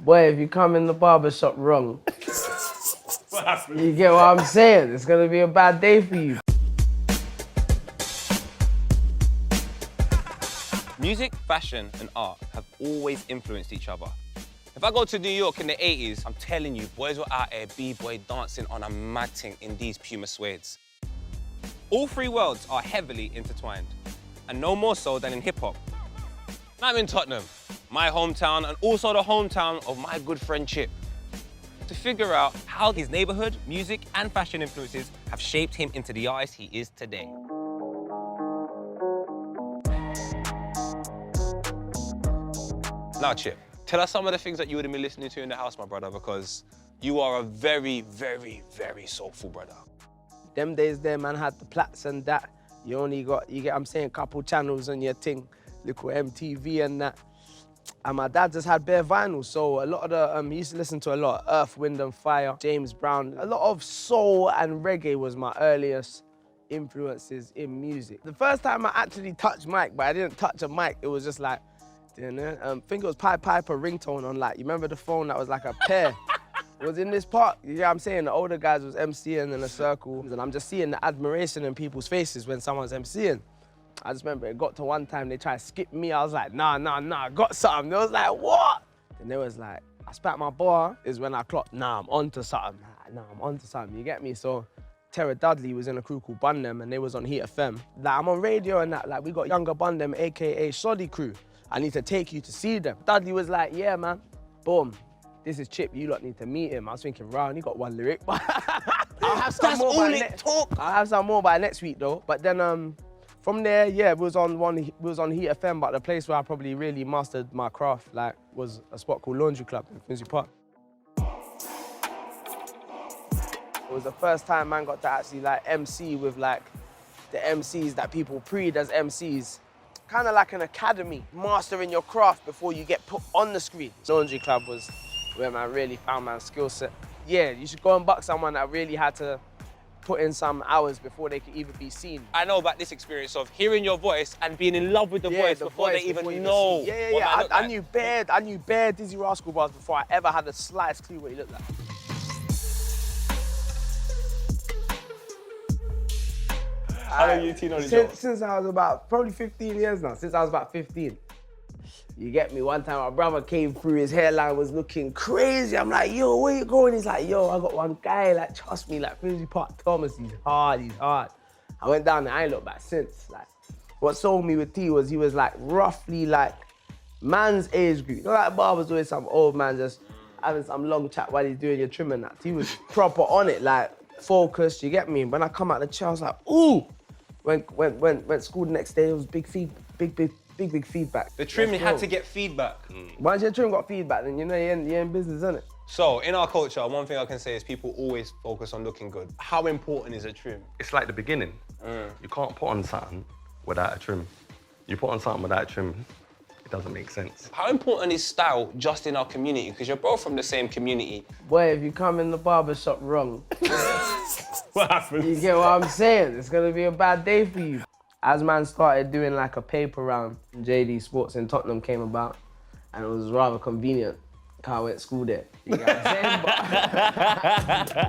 Boy, if you come in the barber shop wrong, What happened? you get what I'm saying? It's gonna be a bad day for you. Music, fashion, and art have always influenced each other. If I go to New York in the 80s, I'm telling you, boys were out here b-boy dancing on a mad thing in these Puma suedes. All three worlds are heavily intertwined, and no more so than in hip-hop. I'm in Tottenham, my hometown, and also the hometown of my good friend Chip, to figure out how his neighborhood, music, and fashion influences have shaped him into the artist he is today. Now, Chip, tell us some of the things that you would have been listening to in the house, my brother, because you are a very, very, very soulful brother. Them days there, man, had the plats and that. You get, I'm saying, couple channels on your thing, little MTV and that. And my dad just had bare vinyl, so a lot of the, he used to listen to a lot of Earth, Wind and Fire, James Brown. A lot of soul and reggae was my earliest influences in music. The first time I actually touched mic, but I didn't touch a mic, it was just like, I think it was Pied Piper ringtone on like, you remember the phone that was like a pair? It was in this park, you know what I'm saying? The older guys was MCing in a circle, and I'm just seeing the admiration in people's faces when someone's MCing. I just remember it got to one time, they tried to skip me, I was like, nah, I got something. They was like, what? And they was like, I spat my bar, is when I clocked, nah, I'm onto something. Nah, I'm onto something, you get me? So Terror Dudley was in a crew called Bun Them, and they was on Heat FM. Like, I'm on radio and that, like, we got younger Bun Them, AKA Shoddy Crew. I need to take you to see them. Dudley was like, yeah, man, boom. This is Chip, you lot need to meet him. I was thinking, wow, he got one lyric. I'll have some more by I'll have some more by next week though. But then from there, yeah, we was on Heat FM, but the place where I probably really mastered my craft, like, was a spot called Laundry Club in Finsbury Park. It was the first time man got to actually like MC with like the MCs that people preed as MCs. Kind of like an academy, mastering your craft before you get put on the screen. Laundry Club was where man really found my skill set. Yeah, you should go and buck someone that really had to put in some hours before they could even be seen. I know about this experience of hearing your voice and being in love with the voice before they even know. Yeah. I knew bare Dizzy Rascal bars before I ever had the slightest clue what he looked like. How long you teen on the Since I was about, probably 15 years now, since I was about 15. You get me? One time my brother came through, his hairline was looking crazy. I'm like, yo, where you going? He's like, yo, I got one guy, like, trust me, like, Finsbury Park Thomas, he's hard. I went down there, I ain't looked back since. Like, what sold me with T was he was like, roughly like, man's age group. You know, like barbers always some old man just having some long chat while he's doing your trimming that. He was proper on it, like, focused, you get me? When I come out the chair, I was like, ooh. Went school the next day, it was big feedback. The trim had to get feedback. Once your trim got feedback, then you know you're in business, isn't it? So, in our culture, one thing I can say is people always focus on looking good. How important is a trim? It's like the beginning. You can't put on something without a trim. You put on something without a trim, it doesn't make sense. How important is style just in our community? Because you're both from the same community. Boy, if you come in the barber shop wrong, What happened? you get what I'm saying? It's gonna be a bad day for you. As man started doing like a paper round, JD Sports in Tottenham came about, and it was rather convenient. I went to school there. You get what I'm saying?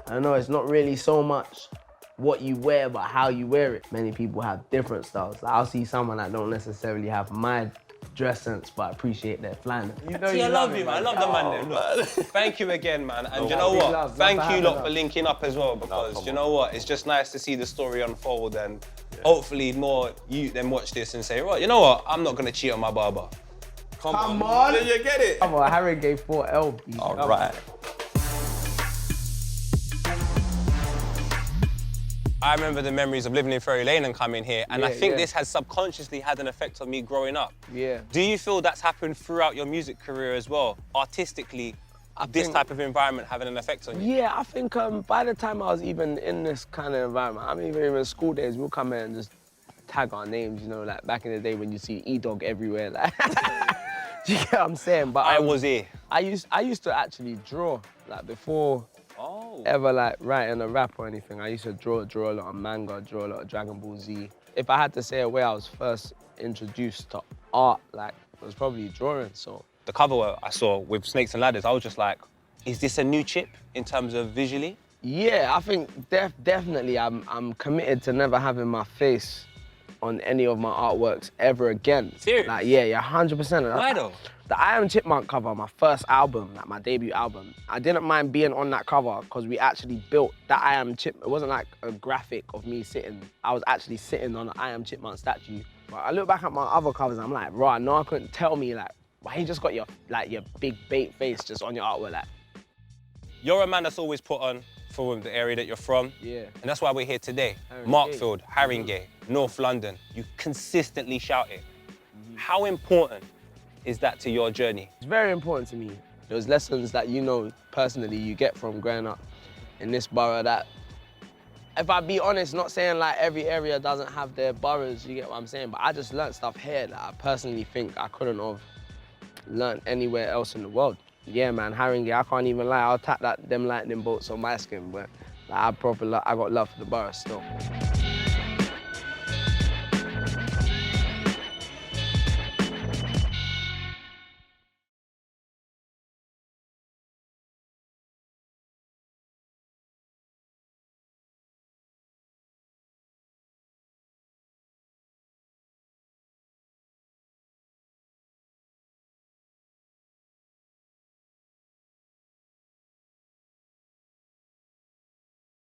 But I know it's not really so much what you wear, but how you wear it. Many people have different styles. Like, I'll see someone that don't necessarily have my dress sense, but appreciate their flannel. You know, See, I love you, man. I love the man there. Thank you again, man. And you know what? Thank you lot for linking up as well, because you know what? It's just nice to see the story unfold, and hopefully more you then watch this and say, right, you know what? I'm not gonna cheat on my barber. Come on. Did you get it? Come on, Harry gave 4 LBs. All right. I remember the memories of living in Ferry Lane and coming here, and I think this has subconsciously had an effect on me growing up. Yeah. Do you feel that's happened throughout your music career as well? Artistically, this type of environment having an effect on you? Yeah, I think by the time I was even in this kind of environment, I mean, even school days, we'll come in and just tag our names, you know, like back in the day when you see E-Dog everywhere, like. Do you get what I'm saying? But I was here. I used to actually draw, like before ever like writing a rap or anything. I used to draw a lot of manga, draw a lot of Dragon Ball Z. If I had to say a way I was first introduced to art, like, it was probably drawing, so. the cover I saw with Snakes and Ladders, I was just like, is this a new chip in terms of visually? Yeah, I think definitely I'm committed to never having my face on any of my artworks ever again. Serious? Like, yeah, 100%. Why though? The I Am Chipmunk cover, my first album, like my debut album, I didn't mind being on that cover because we actually built that I Am Chipmunk. It wasn't like a graphic of me sitting. I was actually sitting on an I Am Chipmunk statue. But I look back at my other covers and I'm like, bro, no one couldn't tell me like, why you just got your big bait face just on your artwork like. You're a man that's always put on for the area that you're from. Yeah. And that's why we're here today. Haringey. Markfield, Haringey, North London. You consistently shout it. How important is that to your journey? It's very important to me. Those lessons that you know personally you get from growing up in this borough that, if I be honest, not saying like every area doesn't have their boroughs, you get what I'm saying, but I just learned stuff here that I personally think I couldn't have learned anywhere else in the world. Yeah, man, Haringey, I can't even lie, I'll tap them lightning bolts on my skin, but like, I got love for the borough still.